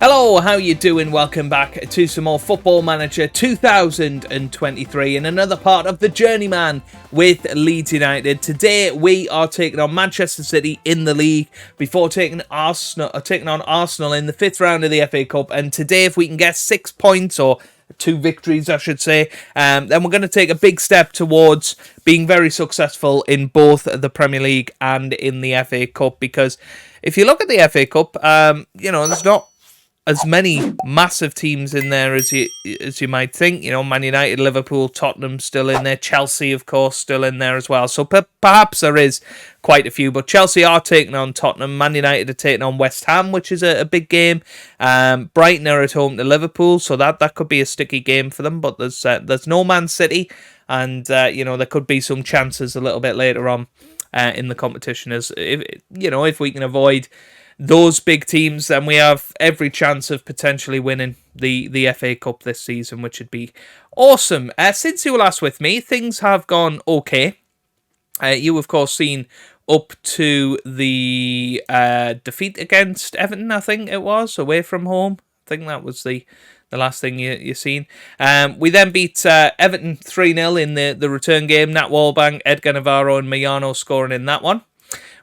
Hello, how you doing? Welcome back to some more Football Manager 2023 and another part of the Journeyman with Leeds United. Today we are taking on Manchester City in the league before taking on Arsenal in the fifth round of the FA Cup. And today, if we can get 6 points or 2 victories, I should say, then we're going to take a big step towards being very successful in both the Premier League and in the FA Cup. Because if you look at the FA Cup, there's not as many massive teams in there as you might think. Man United, Liverpool, Tottenham still in there. Chelsea, of course, still in there as well. So perhaps there is quite a few. But Chelsea are taking on Tottenham. Man United are taking on West Ham, which is a big game. Brighton are at home to Liverpool, so that could be a sticky game for them. But there's no Man City, and there could be some chances a little bit later on in the competition. As if we can avoid those big teams, then we have every chance of potentially winning the FA Cup this season, which would be awesome. Since you were last with me, things have gone okay. You, of course, seen up to the defeat against Everton, I think it was, away from home. I think that was the last thing you seen. We then beat Everton 3-0 in the return game. Nat Wallbank, Edgar Navarro and Mariano scoring in that one.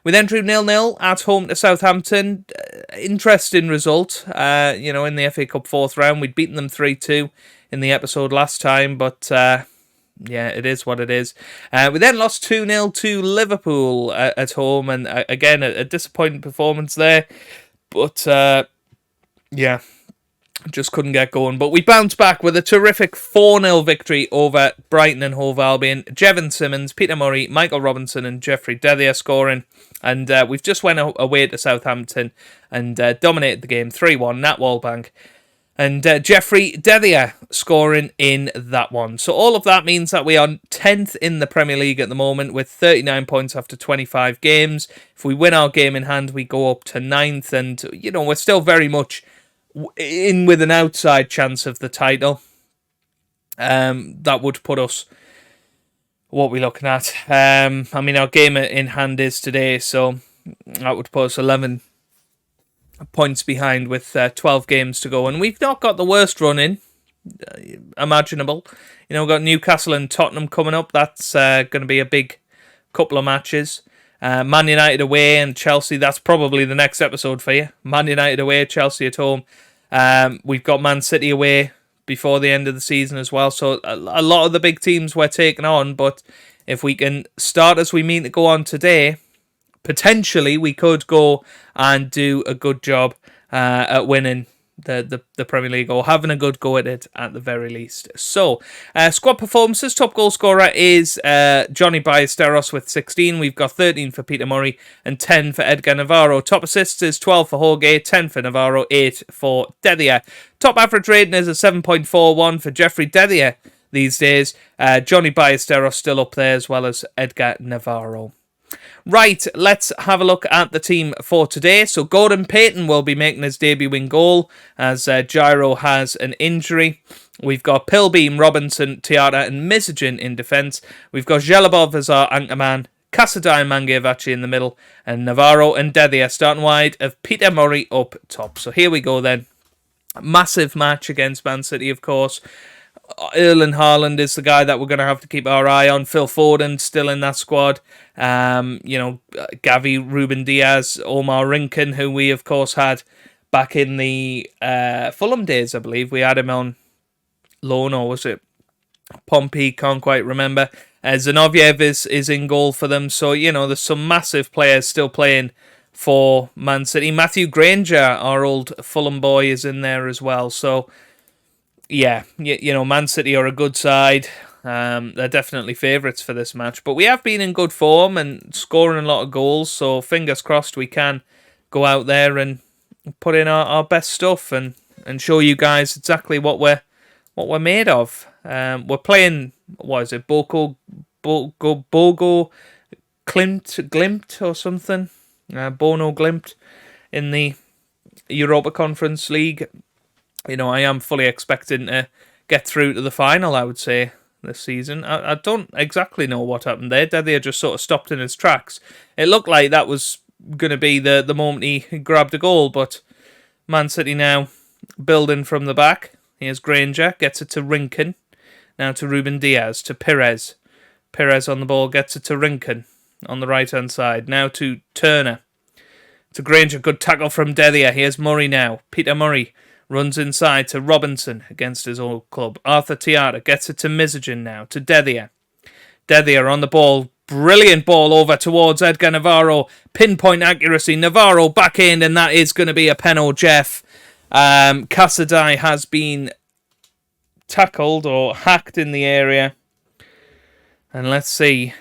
We then drew 0-0 at home to Southampton. Interesting result, in the FA Cup fourth round. We'd beaten them 3-2 in the episode last time, but it is what it is. We then lost 2-0 to Liverpool at home, and again, a disappointing performance there. But, just couldn't get going. But we bounced back with a terrific 4-0 victory over Brighton and Hove Albion. Jevon Simmons, Peter Murray, Michael Robinson and Jeffrey Dedhier scoring. And we've just went away to Southampton and dominated the game 3-1. Nat Wallbank and Jeffrey Dedhier scoring in that one. So all of that means that we are 10th in the Premier League at the moment with 39 points after 25 games. If we win our game in hand, we go up to 9th. And, we're still very much in with an outside chance of the title. That would put us, what are we looking at? Our game in hand is today, so that would put us 11 points behind with 12 games to go. And we've not got the worst run in imaginable. We've got Newcastle and Tottenham coming up. That's going to be a big couple of matches. Man United away and Chelsea, that's probably the next episode for you. Man United away, Chelsea at home. We've got Man City away before the end of the season as well. So a lot of the big teams we're taking on, but if we can start as we mean to go on today, potentially we could go and do a good job at winning the Premier League, or having a good go at it at the very least. So, squad performances. Top goal scorer is Johnny Ballesteros with 16. We've got 13 for Peter Murray and 10 for Edgar Navarro. Top assists is 12 for Jorge, 10 for Navarro, 8 for Dedhier. Top average rating is a 7.41 for Jeffrey Dedhier these days. Johnny Ballesteros still up there as well as Edgar Navarro. Right, let's have a look at the team for today. So Gordon Payton will be making his debut in goal as Gyro has an injury. We've got Pilbeam, Robinson, Tiara and Mizogin in defence. We've got Zhelobov as our anchorman, Casadei and Mangiavachi in the middle, and Navarro and Dedhier starting wide of Peter Murray up top. So here we go then. Massive match against Man City, of course. Erling Haaland is the guy that we're going to have to keep our eye on. Phil Foden still in that squad. Gavi, Ruben Diaz, Omar Rinken, who we of course had back in the Fulham days, I believe. We had him on loan, or was it Pompey? Can't quite remember. Zinoviev is in goal for them. So, there's some massive players still playing for Man City. Matthew Granger, our old Fulham boy, is in there as well. So, yeah, Man City are a good side. They're definitely favourites for this match. But we have been in good form and scoring a lot of goals. So fingers crossed we can go out there and put in our best stuff and show you guys exactly what we're made of. We're playing, what is it, Bogo Glimt or something? Bono Glimt in the Europa Conference League. I am fully expecting to get through to the final, I would say, this season. I don't exactly know what happened there. Dedhier just sort of stopped in his tracks. It looked like that was going to be the moment he grabbed a goal, but Man City now building from the back. Here's Granger, gets it to Rinken. Now to Ruben Diaz, to Perez. Perez on the ball, gets it to Rinken on the right-hand side. Now to Turner. To Granger, good tackle from Deddia. Here's Murray now. Peter Murray runs inside to Robinson against his old club. Arthur Tiara gets it to Mizogen now, to Deddia. Deddia on the ball. Brilliant ball over towards Edgar Navarro. Pinpoint accuracy. Navarro backhand, and that is going to be a penalty, Jeff. Casadei has been tackled or hacked in the area. And let's see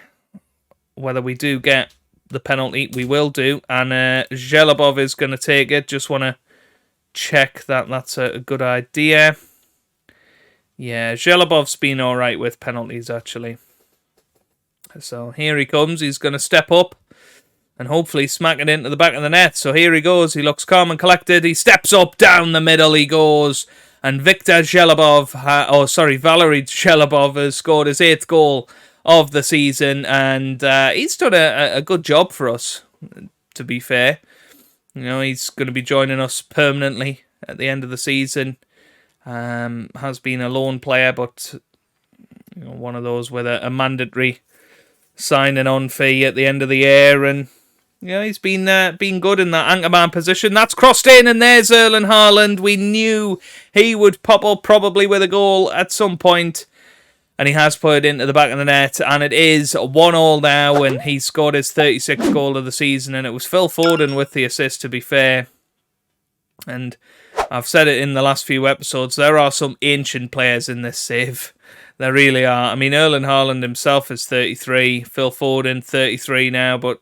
whether we do get the penalty. We will do. And Zhelobov is going to take it. Just want to check that that's a good idea. Yeah, Zhelobov's been all right with penalties, actually. So here he comes. He's going to step up and hopefully smack it into the back of the net. So here he goes. He looks calm and collected. He steps up, down the middle he goes. And Valery Zhelobov has scored his 8th goal of the season. And he's done a good job for us, to be fair. You know, he's going to be joining us permanently at the end of the season. Has been a loan player, but you know, one of those with a mandatory signing on fee at the end of the year. And yeah, he's been good in that anchorman position. That's crossed in, and there's Erling Haaland. We knew he would pop up probably with a goal at some point, and he has put it into the back of the net, and it is 1-1 now, and he scored his 36th goal of the season, and it was Phil Foden with the assist, to be fair. And I've said it in the last few episodes, there are some ancient players in this save. There really are. I mean, Erling Haaland himself is 33, Phil Foden 33 now, but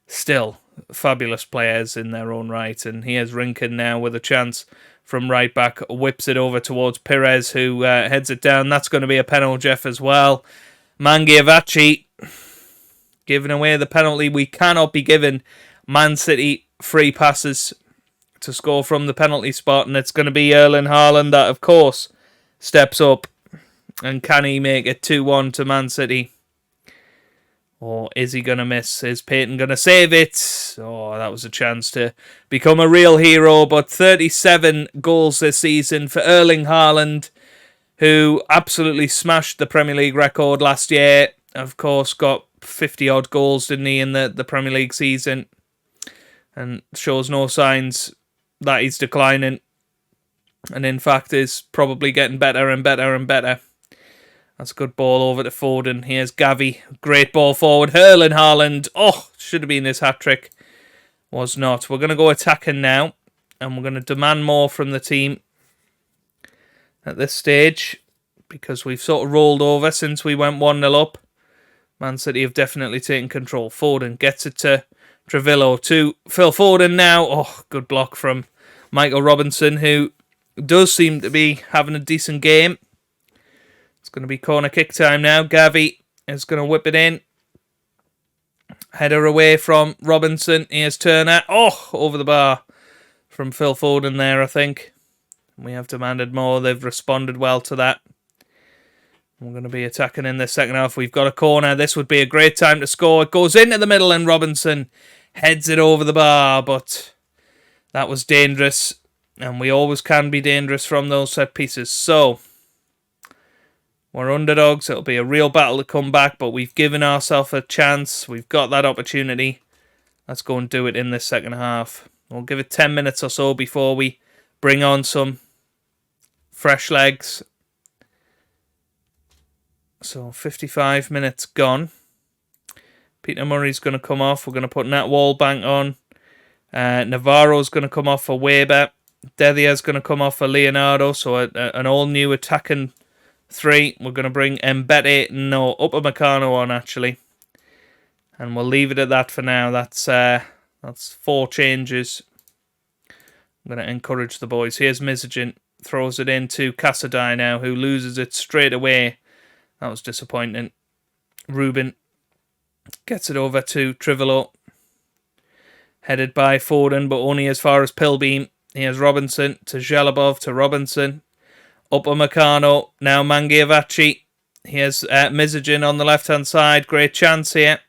still fabulous players in their own right. And here's Rinken now with a chance from right back, whips it over towards Perez, who heads it down. That's going to be a penalty, Jeff, as well. Mangiavachi giving away the penalty. We cannot be giving Man City free passes to score from the penalty spot, and it's going to be Erling Haaland that, of course, steps up. And can he make it 2-1 to Man City? Or is he going to miss? Is Payton going to save it? Oh, that was a chance to become a real hero. But 37 goals this season for Erling Haaland, who absolutely smashed the Premier League record last year. Of course, got 50-odd goals, didn't he, in the Premier League season? And shows no signs that he's declining. And in fact, is probably getting better and better and better. That's a good ball over to Foden. Here's Gavi. Great ball forward. Erling Haaland. Oh, should have been his hat-trick. Was not. We're going to go attacking now. And we're going to demand more from the team at this stage. Because we've sort of rolled over since we went 1-0 up. Man City have definitely taken control. Foden gets it to Trevillo. To Phil Foden now. Oh, good block from Michael Robinson, who does seem to be having a decent game. It's going to be corner kick time now. Gavi is going to whip it in. Header away from Robinson. Here's Turner. Oh, over the bar from Phil Foden there, I think. We have demanded more. They've responded well to that. We're going to be attacking in the second half. We've got a corner. This would be a great time to score. It goes into the middle and Robinson heads it over the bar. But that was dangerous. And we always can be dangerous from those set pieces. So we're underdogs. It'll be a real battle to come back, but we've given ourselves a chance. We've got that opportunity. Let's go and do it in this second half. We'll give it 10 minutes or so before we bring on some fresh legs. So 55 minutes gone. Peter Murray's going to come off. We're going to put Nat Wallbank on. Navarro's going to come off for Weber. Dedia's going to come off for Leonardo. So an all-new attacking 3. We're going to bring Upamecano on, actually. And we'll leave it at that for now. That's 4 changes. I'm going to encourage the boys. Here's Mizogen. Throws it into Casadei now, who loses it straight away. That was disappointing. Ruben gets it over to Trevillo. Headed by Foden, but only as far as Pilbeam. Here's Robinson to Zhelobov to Robinson. Upamecano, now Mangiavachi. Here's Mizogen on the left-hand side. Great chance here.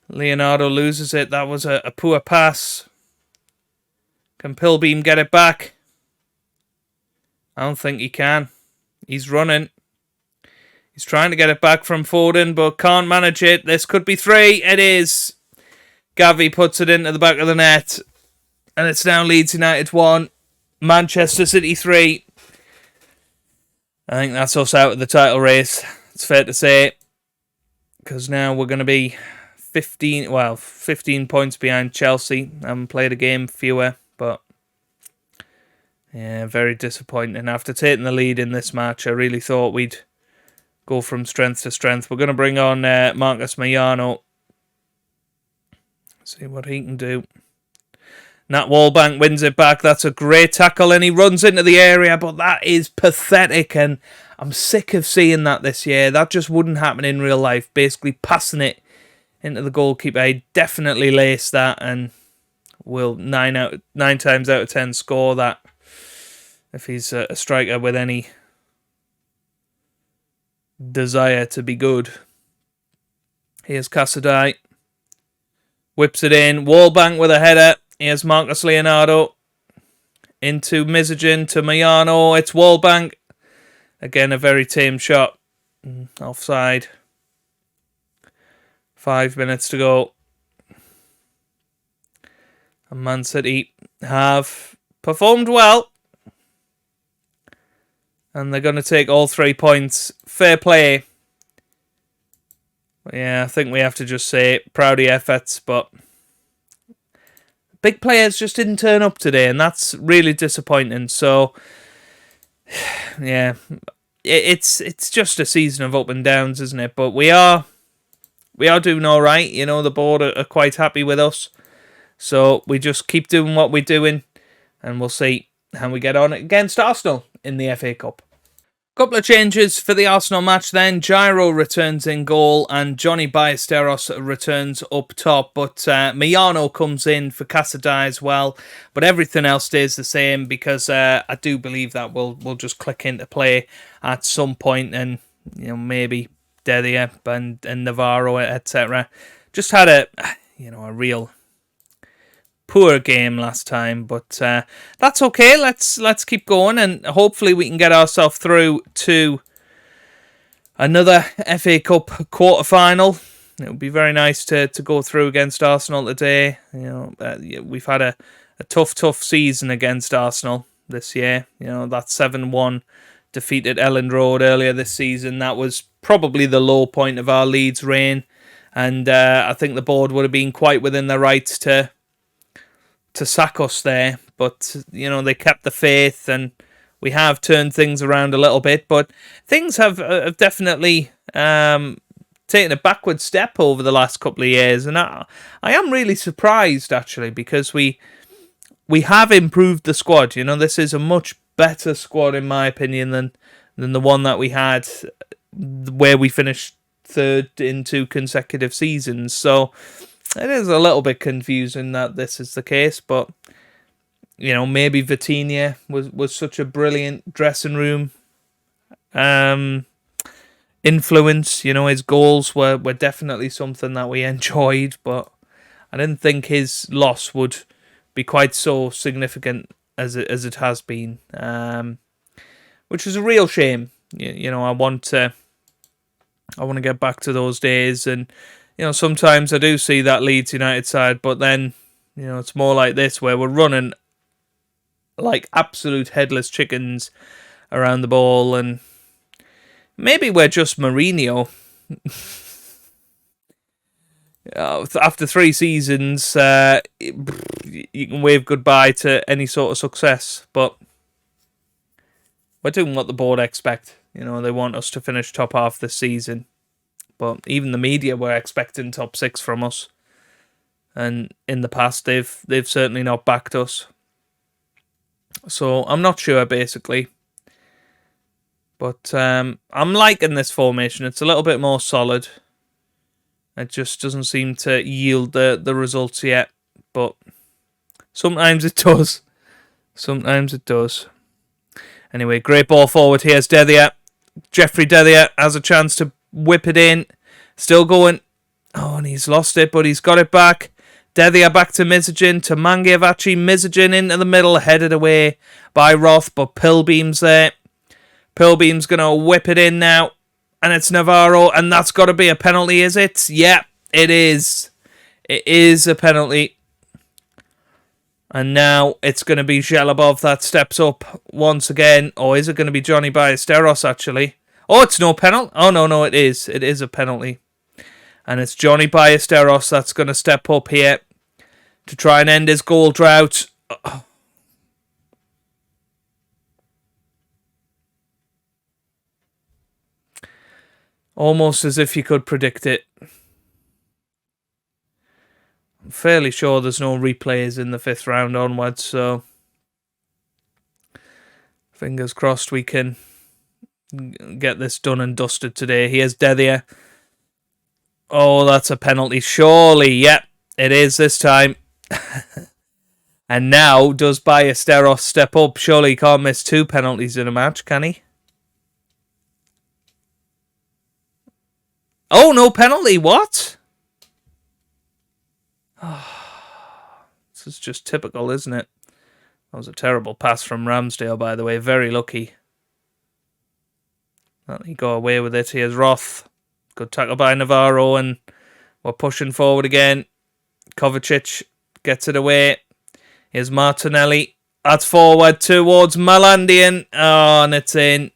Leonardo loses it. That was a poor pass. Can Pilbeam get it back? I don't think he can. He's running. He's trying to get it back from Foden, but can't manage it. This could be 3. It is. Gavi puts it into the back of the net. And it's now Leeds United 1. Manchester City 3. I think that's us out of the title race. It's fair to say. Because now we're going to be 15 points behind Chelsea. I haven't played a game fewer, but yeah, very disappointing. After taking the lead in this match, I really thought we'd go from strength to strength. We're going to bring on Marcus Mariano. See what he can do. Nat Wallbank wins it back. That's a great tackle, and he runs into the area, but that is pathetic, and I'm sick of seeing that this year. That just wouldn't happen in real life. Basically passing it into the goalkeeper. He definitely laced that, and will 9 times out of 10 score that if he's a striker with any desire to be good. Here's Casadei. Whips it in. Wallbank with a header. Here's Marcus Leonardo. Into Mizogen to Mariano. It's Wallbank. Again, a very tame shot. Offside. 5 minutes to go. And Man City have performed well. And they're going to take all 3 points. Fair play. But yeah, I think we have to just say proudy efforts, but big players just didn't turn up today, and that's really disappointing. So yeah, it's just a season of up and downs, isn't it? But we are doing all right. You know, the board are quite happy with us. So we just keep doing what we're doing, and we'll see how we get on against Arsenal in the FA Cup. Couple of changes for the Arsenal match then. Gyro returns in goal and Johnny Ballesteros returns up top. But Mariano comes in for Casadei as well. But everything else stays the same because I do believe that we'll just click into play at some point. And, you know, maybe Delia and Navarro, etc. Just had a real poor game last time, but that's okay. Let's keep going, and hopefully we can get ourselves through to another FA Cup quarter-final. It would be very nice to go through against Arsenal today. You know, we've had a tough season against Arsenal this year. You know, that 7-1 defeat at Elland Road earlier this season, that was probably the low point of our Leeds reign, and I think the board would have been quite within their rights to sack us there, but you know, they kept the faith, and we have turned things around a little bit, but things have definitely taken a backward step over the last couple of years, and I am really surprised actually, because we have improved the squad. You know, this is a much better squad in my opinion than the one that we had where we finished third in 2 consecutive seasons. So it is a little bit confusing that this is the case, but you know, maybe Vitinha was such a brilliant dressing room influence. You know, his goals were definitely something that we enjoyed, but I didn't think his loss would be quite so significant as it has been, which is a real shame. You know, I want to get back to those days, and you know, sometimes I do see that Leeds United side, but then, you know, it's more like this where we're running like absolute headless chickens around the ball, and maybe we're just Mourinho. After 3 seasons, you can wave goodbye to any sort of success, but we're doing what the board expect. You know, they want us to finish top half this season. But even the media were expecting top 6 from us, and in the past they've certainly not backed us. So I'm not sure basically, but I'm liking this formation. It's a little bit more solid. It just doesn't seem to yield the results yet, but sometimes it does. Sometimes it does. Anyway, great ball forward. Here's Delia. Jeffrey Delia has a chance to whip it in. Still going. Oh, and he's lost it, but he's got it back. Dedya back to Mizogin, to Mangiavachi. Mizogin into the middle, headed away by Roth, but Pilbeam's there. Pilbeam's going to whip it in now. And it's Navarro, and that's got to be a penalty, is it? Yeah, it is. It is a penalty. And now it's going to be Zhelobov that steps up once again. Or is it going to be Johnny Ballesteros, actually? Oh, it's no penalty. Oh, no, it is. It is a penalty. And it's Johnny Ballesteros that's going to step up here to try and end his goal drought. Almost as if you could predict it. I'm fairly sure there's no replays in the 5th round onwards, so fingers crossed we can get this done and dusted today. Here's Dedya. Oh, that's a penalty. Surely, yep, it is this time. And now, does Ballesteros step up? Surely he can't miss 2 penalties in a match, can he? Oh, no penalty. What? This is just typical, isn't it? That was a terrible pass from Ramsdale, by the way. Very lucky. Let me go away with it. Here's Roth. Good tackle by Navarro, and we're pushing forward again. Kovacic gets it away. Here's Martinelli. That's forward towards Malandian. Oh, and it's in.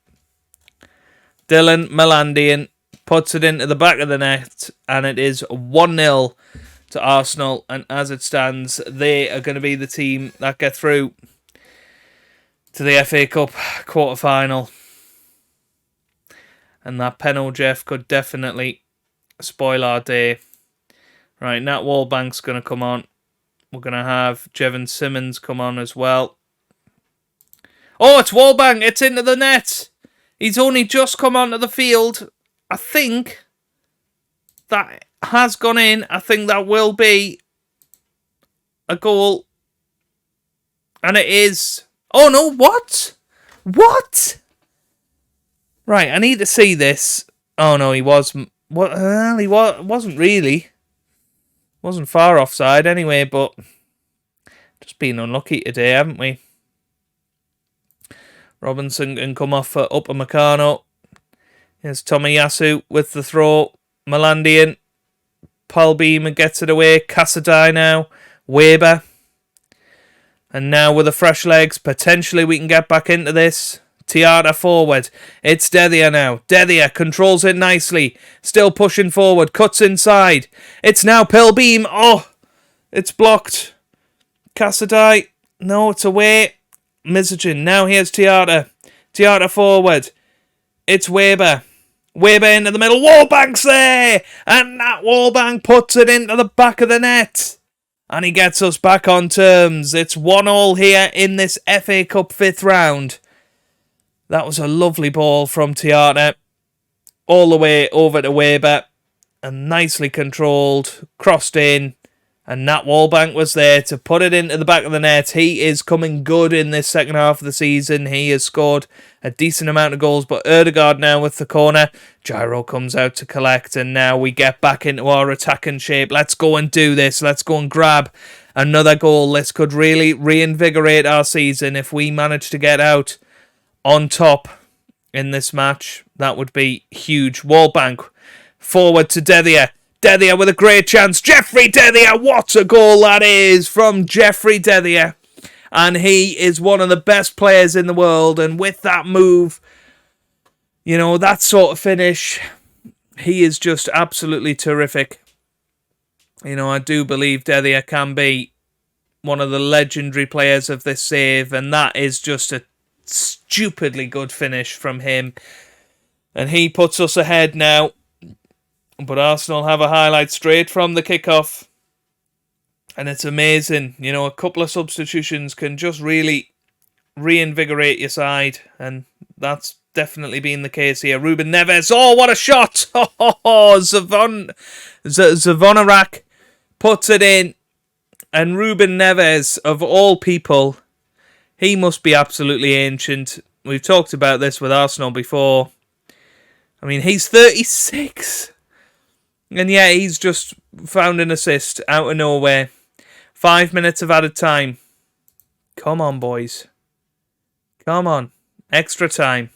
Dylan Malandian puts it into the back of the net, and it is 1-0 to Arsenal. And as it stands, they are going to be the team that get through to the FA Cup quarter-final. And that penalty, Jeff, could definitely spoil our day. Right, Nat Wallbank's going to come on. We're going to have Jevon Simmons come on as well. Oh, it's Wallbank. It's into the net. He's only just come onto the field. I think that has gone in. I think that will be a goal. And it is. Oh, no, what? What? Right, I need to see this. Oh, no, he was. Well, he wasn't really. Wasn't far offside anyway, but just been unlucky today, haven't we? Robinson can come off for Upamecano. Here's Tomiyasu with the throw. Malandian. Pilbeam gets it away. Casadei now. Weber. And now with the fresh legs, potentially we can get back into this. Tiata forward. It's Dedya now. Dedya controls it nicely. Still pushing forward. Cuts inside. It's now Pilbeam. Oh, it's blocked. Casadei. No, it's away. Mizogin. Now here's Tiata. Tiata forward. It's Weber. Weber into the middle. Wallbank's there. And that Wallbank puts it into the back of the net. And he gets us back on terms. It's 1-1 here in this FA Cup 5th round. That was a lovely ball from Tiata. All the way over to Weber. And nicely controlled. Crossed in. And Nat Wallbank was there to put it into the back of the net. He is coming good in this second half of the season. He has scored a decent amount of goals. But Ødegaard now with the corner. Gyro comes out to collect. And now we get back into our attacking shape. Let's go and do this. Let's go and grab another goal. This could really reinvigorate our season if we manage to get out on top in this match. That would be huge. Wallbank forward to Dedya. Dedya with a great chance. Jeffrey Dedya. What a goal that is from Jeffrey Dedya. And he is one of the best players in the world. And with that move, you know, that sort of finish, he is just absolutely terrific. You know, I do believe Dedya can be one of the legendary players of this save. And that is just a stupidly good finish from him. And he puts us ahead now. But Arsenal have a highlight straight from the kickoff. And it's amazing. You know, a couple of substitutions can just really reinvigorate your side. And that's definitely been the case here. Ruben Neves. Oh, what a shot! Zavonarak puts it in. And Ruben Neves, of all people, he must be absolutely ancient. We've talked about this with Arsenal before. I mean, he's 36. And yeah, he's just found an assist out of nowhere. 5 minutes of added time. Come on, boys. Come on. Extra time.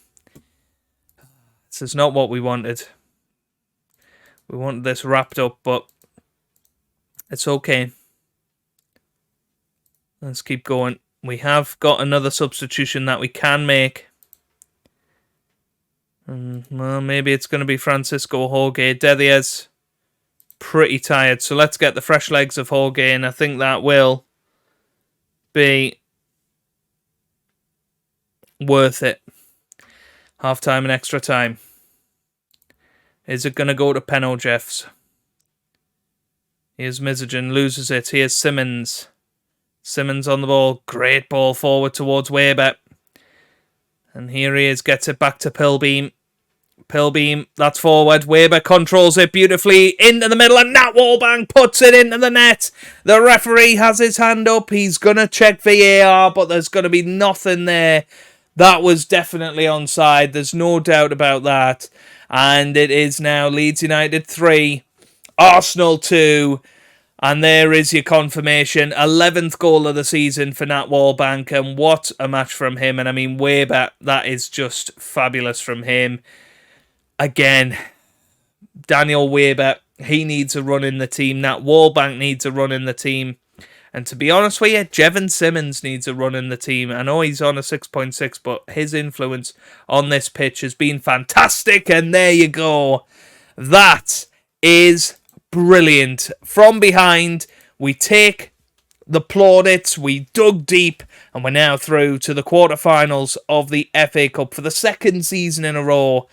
This is not what we wanted. We wanted this wrapped up, but it's okay. Let's keep going. We have got another substitution that we can make. Well, maybe it's going to be Francisco Jorge. Dedia's pretty tired, so let's get the fresh legs of Jorge, and I think that will be worth it. Half time and extra time. Is it going to go to Penno Jeffs? Here's Mizogen, loses it. Here's Simmons. Simmons on the ball. Great ball forward towards Weber. And here he is, gets it back to Pilbeam. Pilbeam, that's forward. Weber controls it beautifully into the middle, and Nat Wallbank puts it into the net. The referee has his hand up. He's going to check VAR, but there's going to be nothing there. That was definitely onside. There's no doubt about that. And it is now Leeds United 3, Arsenal 2. And there is your confirmation. 11th goal of the season for Nat Wallbank. And what a match from him. And I mean, Weber, that is just fabulous from him. Again, Daniel Weber, he needs a run in the team. Nat Wallbank needs a run in the team. And to be honest with you, Jevon Simmons needs a run in the team. I know he's on a 6.6, but his influence on this pitch has been fantastic. And there you go. That is brilliant. From behind, we take the plaudits, we dug deep, and we're now through to the quarterfinals of the FA Cup for the second season in a row.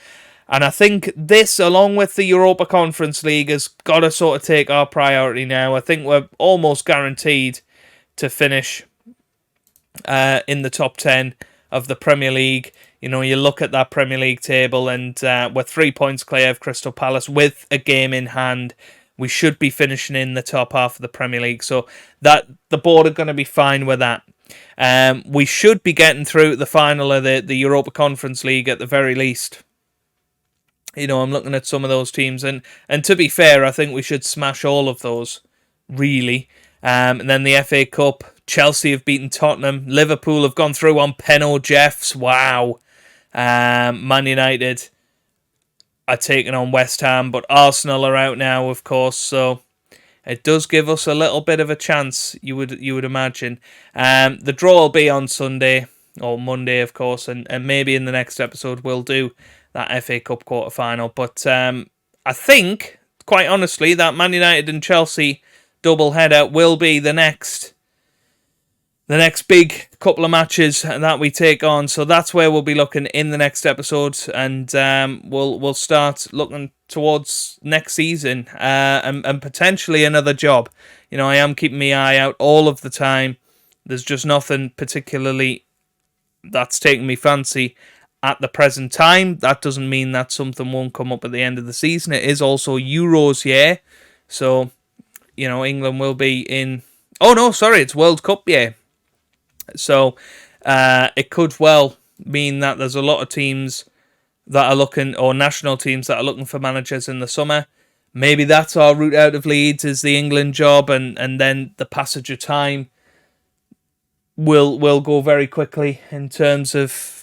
And I think this, along with the Europa Conference League, has got to sort of take our priority now. I think we're almost guaranteed to finish in the top 10 of the Premier League. You know, you look at that Premier League table, and we're 3 points clear of Crystal Palace with a game in hand. We should be finishing in the top half of the Premier League, so that the board are going to be fine with that. We should be getting through the final of the Europa Conference League at the very least. You know, I'm looking at some of those teams, and to be fair, I think we should smash all of those, really. And then the FA Cup, Chelsea have beaten Tottenham, Liverpool have gone through on Penno Jeffs, wow. Man United are taking on West Ham, but Arsenal are out now, of course, so it does give us a little bit of a chance, you would imagine. The draw will be on Sunday, or Monday, of course, and maybe in the next episode we'll do that FA Cup quarter-final. But I think, quite honestly, that Man United and Chelsea double-header will be the next big couple of matches that we take on. So that's where we'll be looking in the next episode, and we'll start looking towards next season and potentially another job. You know, I am keeping my eye out all of the time. There's just nothing particularly that's taking me fancy at the present time. That doesn't mean that something won't come up at the end of the season. It is also Euros year, so you know England will be in. Oh no, sorry, it's World Cup year. So it could well mean that there's a lot of teams that are looking, or national teams that are looking for managers in the summer. Maybe that's our route out of Leeds, is the England job, and then the passage of time will go very quickly in terms of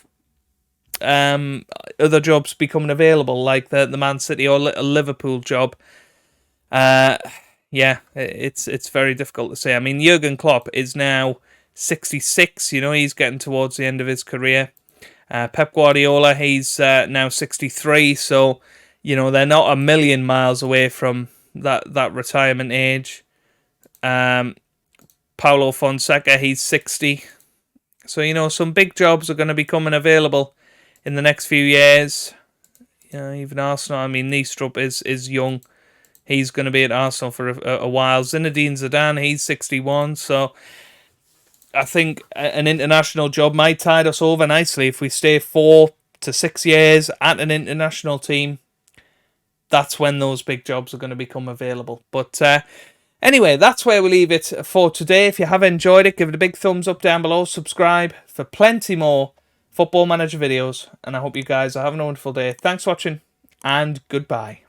other jobs becoming available, like the Man City or Liverpool job. Yeah, it's very difficult to say. I mean, Jurgen Klopp is now 66. You know, he's getting towards the end of his career. Pep Guardiola, he's now 63. So, you know, they're not a million miles away from that retirement age. Paulo Fonseca, he's 60. So, you know, some big jobs are going to be coming available in the next few years. You know, even Arsenal, I mean, Niestrup is young. He's going to be at Arsenal for a while. Zinedine Zidane, he's 61. So I think an international job might tide us over nicely if we stay 4 to 6 years at an international team. That's when those big jobs are going to become available. But anyway, that's where we leave it for today. If you have enjoyed it, give it a big thumbs up down below. Subscribe for plenty more Football Manager videos. And I hope you guys are having a wonderful day. Thanks for watching, and goodbye.